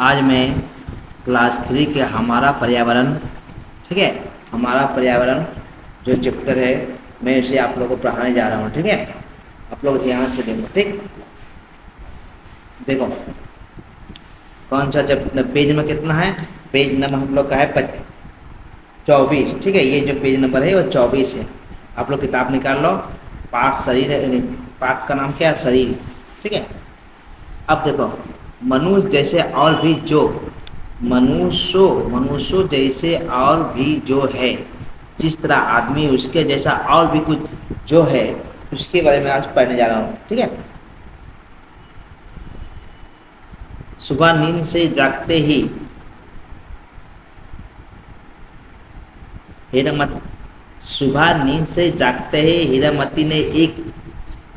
आज मैं क्लास 3 के हमारा पर्यावरण, ठीक है, हमारा पर्यावरण जो चैप्टर है मैं उसे आप लोगों को पढ़ाने जा रहा हूँ। ठीक है, आप लोग ध्यान से देखो। ठीक, देखो कौन सा चैप्टर, पेज नंबर कितना है? पेज नंबर हम लोग का है 24। ठीक है, ये जो पेज नंबर है वो 24 है। आप लोग किताब निकाल लो। पाठ शरीर है, पाठ का नाम क्या है? शरीर। ठीक है, अब देखो, मनुष्य जैसे और भी जो मनुष्य जैसे और भी जो है, जिस तरह आदमी उसके जैसा और भी कुछ जो है, उसके बारे में आज पढ़ने जा रहा हूँ। ठीक है, सुबह नींद से जागते ही सुबह नींद से जागते ही हीरामती ने एक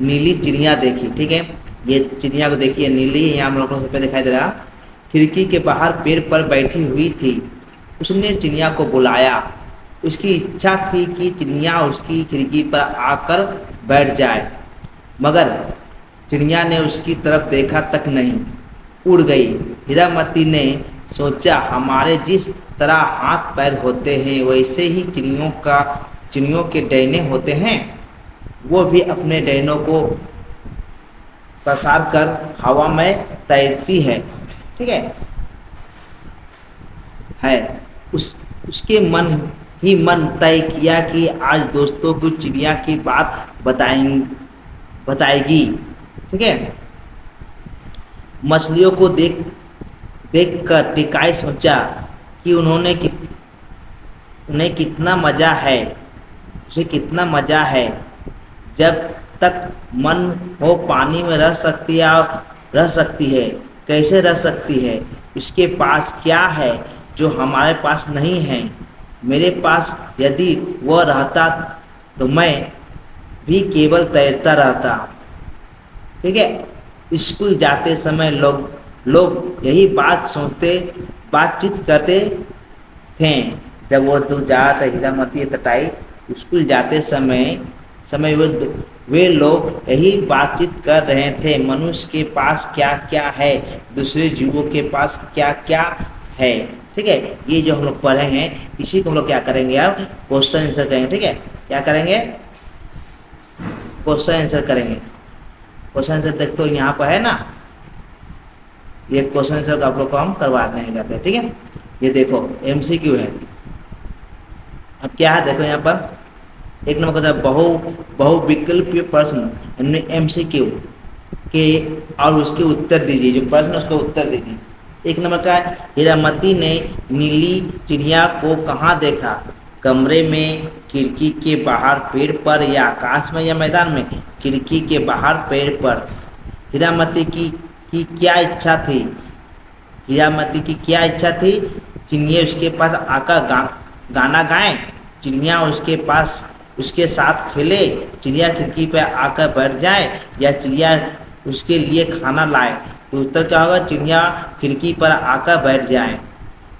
नीली चिड़िया देखी। ठीक है, ये चिड़िया को देखिए, नीली यहाँ हम लोग को पे दिखाई दे रहा। खिड़की के बाहर पेड़ पर बैठी हुई थी। उसने चिड़िया को बुलाया। उसकी इच्छा थी कि चिड़िया उसकी खिड़की पर आकर बैठ जाए, मगर चिड़िया ने उसकी तरफ देखा तक नहीं, उड़ गई। हीरामती ने सोचा, हमारे जिस तरह हाथ पैर होते हैं वैसे ही चिड़ियों के डैने होते हैं। वो भी अपने डैनों को पसार कर हवा में तैरती है। ठीक है उसके मन तय किया कि आज दोस्तों को चिड़िया की बात बताएगी। ठीक है, मछलियों को देख कर टिकाई सोचा कि उन्हें कितना मज़ा है, उसे कितना मज़ा है। जब तक मन हो पानी में रह सकती है, कैसे रह सकती है? उसके पास क्या है जो हमारे पास नहीं है? मेरे पास यदि वह रहता तो मैं भी केवल तैरता रहता। ठीक है, स्कूल जाते समय लोग यही बातचीत करते थे। जब वो दूर जा रहा था, हीरामती तटाई, स्कूल जाते समय वे लोग यही बातचीत कर रहे थे, मनुष्य के पास क्या क्या है, दूसरे जीवों के पास क्या क्या है। ठीक है, ये जो हम लोग पढ़े हैं इसी को हम लोग क्या करेंगे, अब क्वेश्चन आंसर करेंगे। ठीक है, क्या करेंगे? क्वेश्चन आंसर करेंगे। क्वेश्चन आंसर देख तो यहाँ पर है ना, ये क्वेश्चन आंसर को आप लोग को हम करवा नहीं करते। ठीक है, ये देखो MCQ है। अब क्या है देखो, यहाँ पर एक नंबर का बहुविकल्पीय प्रश्न MCQ के और उसके उत्तर दीजिए। जो प्रश्न उसको उत्तर दीजिए। एक नंबर का, हीरामती ने नीली चिड़िया को कहाँ देखा? कमरे में, खिड़की के बाहर, पेड़ पर, या आकाश में, या मैदान में? खिड़की के बाहर, पेड़ पर। हीरामती की क्या इच्छा थी? हीरामती की क्या इच्छा थी? चिड़िया उसके पास आकर गाना गाएं, चिड़िया उसके साथ खेले, चिड़िया खिड़की पर आकर बैठ जाए, या चिड़िया उसके लिए खाना लाए? तो उत्तर क्या होगा? चिड़िया खिड़की पर आकर बैठ जाए।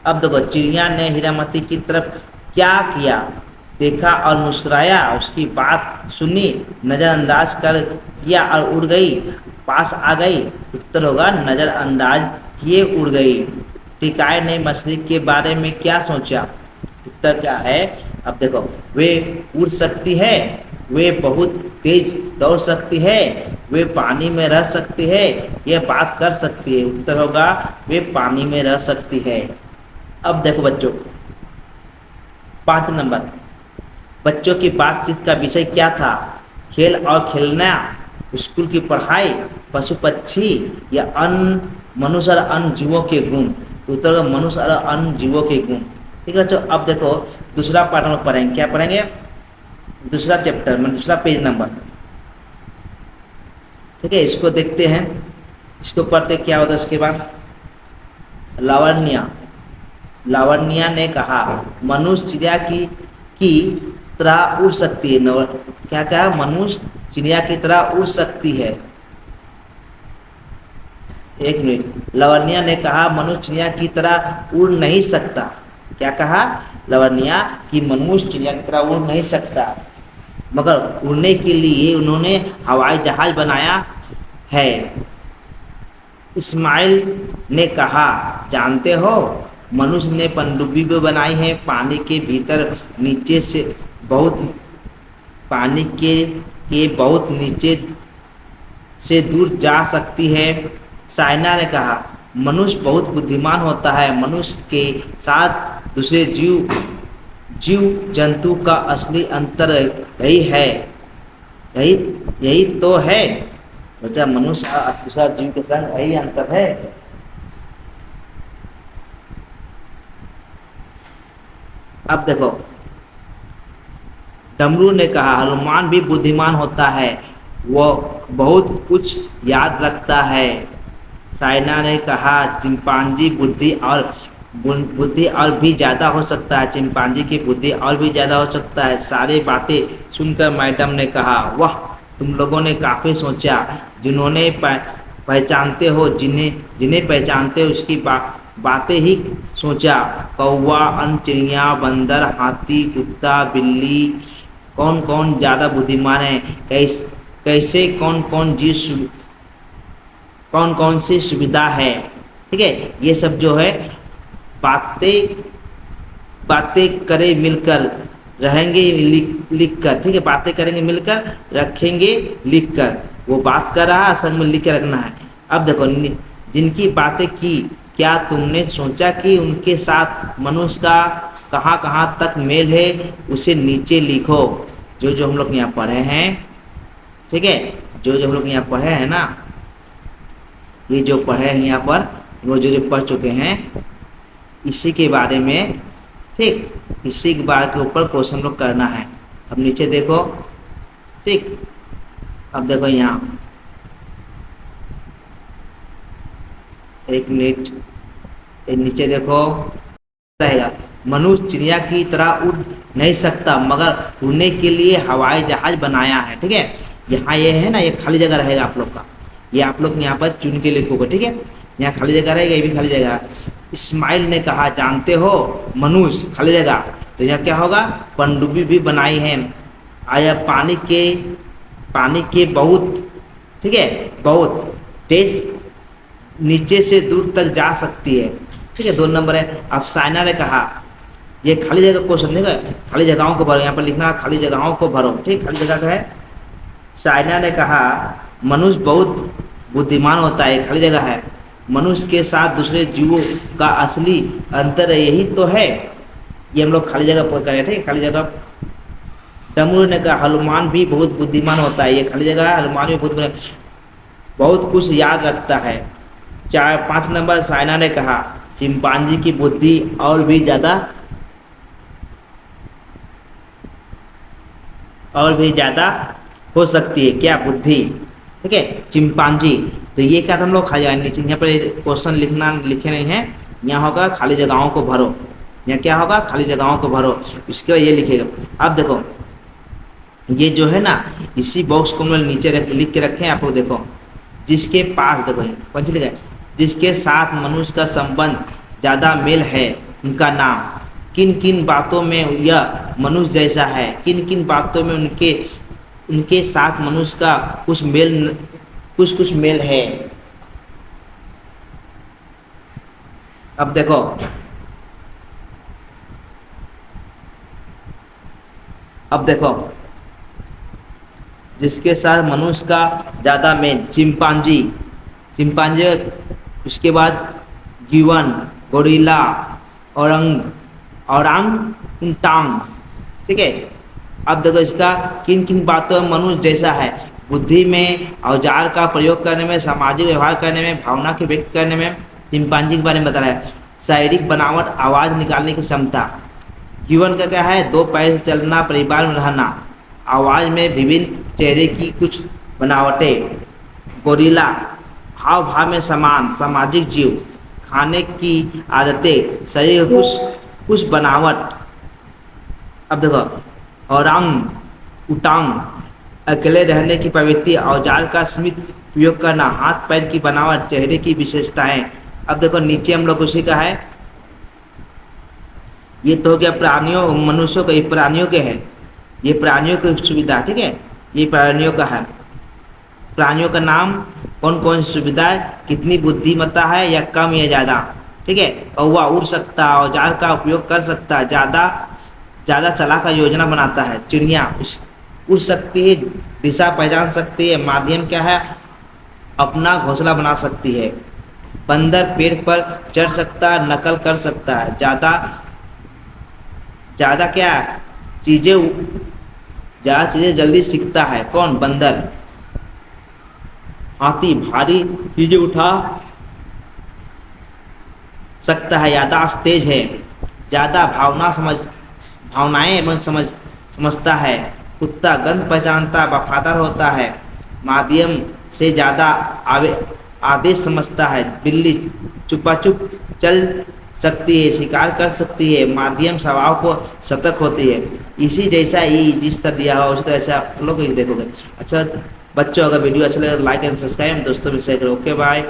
अब देखो, चिड़िया ने हीरामती की तरफ क्या किया? देखा और मुस्कुराया, उसकी बात सुनी, नज़रअंदाज कर किया और उड़ गई, पास आ गई। उत्तर होगा नज़रअंदाज किए उड़ गई। टिकाई ने मछली के बारे में क्या सोचा? उत्तर क्या है? अब देखो, वे उड़ सकती है, वे बहुत तेज दौड़ सकती है, वे पानी में रह सकती है, यह बात कर सकती है। उत्तर होगा वे पानी में रह सकती है। अब देखो बच्चों, 5 नंबर, बच्चों की बातचीत का विषय क्या था? खेल और खेलना, स्कूल की पढ़ाई, पशु पक्षी, या मनुष्य और अन्य जीवों के गुण? तो उत्तर होगा मनुष्य और अन्य जीवों के गुण। ठीक है बच्चों, अब देखो दूसरा पार्ट हम पढ़ेंगे। क्या पढ़ेंगे? दूसरा चैप्टर में दूसरा पेज नंबर। ठीक है, इसको देखते हैं, इसको पढ़ते क्या होता है। उसके बाद लावण्या ने कहा, मनुष्य चिड़िया की तरह उड़ सकती है। क्या कहा? मनुष्य चिड़िया की तरह उड़ सकती है। एक मिनट, लावण्या ने कहा, मनुष्य चिड़िया की तरह उड़ नहीं सकता। क्या कहा? लावण्या कि मनुष्य चिड़िया की तरह उड़ नहीं सकता, मगर उड़ने के लिए उन्होंने हवाई जहाज बनाया है। इस्माइल ने कहा, जानते हो, मनुष्य ने पनडुब्बी भी बनाई है, पानी के भीतर नीचे से बहुत पानी के बहुत नीचे से दूर जा सकती है। साइना ने कहा, मनुष्य बहुत बुद्धिमान होता है, मनुष्य के साथ दूसरे जीव जंतु का असली अंतर यही है, यही यही तो है। बच्चा, मनुष्य और दूसरा जीव के संग यही अंतर है। अब देखो, डमरू ने कहा, हनुमान भी बुद्धिमान होता है, वो बहुत कुछ याद रखता है। साइना ने कहा, चिंपांजी बुद्धि और भी ज़्यादा हो सकता है, चिंपांजी की बुद्धि और भी ज़्यादा हो सकता है। सारी बातें सुनकर मैडम ने कहा, वाह, तुम लोगों ने काफ़ी सोचा। जिन्होंने पहचानते हो जिन्हें जिन्हें पहचानते हो उसकी बातें ही सोचा। कौवा, अन्य चिड़िया, बंदर, हाथी, कुत्ता, बिल्ली, कौन कौन ज़्यादा बुद्धिमान है, कैसे कौन कौन सी सुविधा है। ठीक है, ये सब जो है बातें बातें करे मिलकर रहेंगे लिख कर। ठीक है, बातें करेंगे मिलकर, रखेंगे लिख कर। वो बात कर रहा है, असल में लिख के रखना है। अब देखो, जिनकी बातें की, क्या तुमने सोचा कि उनके साथ मनुष्य का कहाँ कहाँ तक मेल है, उसे नीचे लिखो। जो जो हम लोग यहाँ पढ़े हैं, ठीक है, जो जो हम लोग यहाँ पढ़े हैं ना, ये जो पढ़े हैं यहाँ पर, वो जो जो पढ़ चुके हैं, इसी के बारे में, ठीक, इसी के बारे के ऊपर क्वेश्चन लोग करना है। अब नीचे देखो, ठीक, अब देखो यहाँ, एक मिनट, नीचे देखो रहेगा, मनुष्य चिड़िया की तरह उड़ नहीं सकता, मगर उड़ने के लिए हवाई जहाज बनाया है। ठीक है, यहाँ ये है ना, ये खाली जगह रहेगा आप लोग का, ये आप लोग यहाँ पर चुन के लिखोगे। ठीक है, यहाँ खाली जगह रहेगा, ये भी खाली जगह। इस्माइल ने कहा, जानते हो, मनुष्य, खाली जगह, तो यहाँ क्या होगा, पनडुब्बी भी बनाई है, आया पानी के बहुत, ठीक है, बहुत तेज नीचे से दूर तक जा सकती है। ठीक है, 2 नंबर है। अब साइना ने कहा, ये खाली जगह क्वेश्चन देगा, खाली जगहों को भरो, यहाँ पर लिखना खाली जगहों को भरो। ठीक, खाली जगह का है। साइना ने कहा, मनुष्य बहुत बुद्धिमान होता है, खाली जगह है, मनुष्य के साथ दूसरे जीवों का असली अंतर यही तो है। ये हम लोग खाली जगह पर करें। ठीक है, खाली जगह। डमरू ने कहा, हनुमान भी बहुत बुद्धिमान होता है, ये खाली जगह है, हनुमान भी बहुत कुछ याद रखता है। 5 नंबर, साइना ने कहा, चिंपांजी की बुद्धि और भी ज़्यादा हो सकती है, क्या, बुद्धि। ठीक है, चिंपांजी, तो ये क्या था, हम लोग खाली जगह नीचे, यहाँ पर क्वेश्चन लिखे नहीं है, यहाँ होगा खाली जगहों को भरो, यहाँ क्या होगा, खाली जगहों को भरो, इसके बाद ये लिखेगा। अब देखो, ये जो है ना, इसी बॉक्स को हम लोग नीचे लिख के रखे हैं, आप लोग देखो, जिसके पास, देखो पंच लिखा है, जिसके साथ मनुष्य का संबंध ज़्यादा मेल है, उनका नाम, किन किन बातों में यह मनुष्य जैसा है, किन किन बातों में उनके साथ मनुष्य का कुछ मेल है। अब देखो, जिसके साथ मनुष्य का ज़्यादा मेल, चिंपांजी, उसके बाद गिवन, गोरिल्ला, औरंगुटांग। ठीक है, अब देखो, इसका किन किन बातों में मनुष्य जैसा है, बुद्धि में, औजार का प्रयोग करने में, सामाजिक व्यवहार करने में, भावना के व्यक्त करने में, चिंपांजी के बारे में बता रहा है। शारीरिक बनावट, आवाज़ निकालने की क्षमता। गिवन का क्या है, 2 पैर से चलना, परिवार में रहना, आवाज़ में विभिन्न चेहरे की कुछ बनावटें। गोरिल्ला, हाव भाव में समान, सामाजिक जीव, खाने की आदतें, शरीर कुछ बनावट। अब देखो, औरंग-उटांग, अकेले रहने की प्रवृत्ति, औजार का सीमित उपयोग करना, हाथ पैर की बनावट, चेहरे की विशेषताएं। अब देखो, नीचे हम लोग उसी का है, ये तो हो गया प्राणियों, मनुष्यों का, ये प्राणियों के है, ये प्राणियों की सुविधा। ठीक है, ये प्राणियों का है। प्राणियों का नाम, कौन कौन सी सुविधाएं, कितनी बुद्धिमत्ता है या कम या ज़्यादा। ठीक है, कौवा उड़ सकता है, औजार का उपयोग कर सकता है, ज़्यादा ज़्यादा चला का योजना बनाता है। चिड़िया उड़ सकती है, दिशा पहचान सकती है, माध्यम क्या है, अपना घोंसला बना सकती है। बंदर पेड़ पर चढ़ सकता है, नकल कर सकता है, ज़्यादा ज़्यादा क्या है, चीज़ें ज़्यादा चीज़ें जल्दी सीखता है। कौन, बंदर। हाथी भारी चीज़ें उठा सकता है, याददाश्त तेज है, ज़्यादा भावनाएं एवं समझता है। कुत्ता गंध पहचानता, वफादार होता है, माध्यम से ज़्यादा आदेश समझता है। बिल्ली चुपा चुप चल सकती है, शिकार कर सकती है, माध्यम स्वभाव को सतर्क होती है। इसी जैसा ही जिस तरह दिया हो उसी तरह से आप लोग देखोगे। अच्छा बच्चों, अगर वीडियो अच्छा लगे तो लाइक एंड सब्सक्राइब, दोस्तों भी शेयर करो। Okay bye.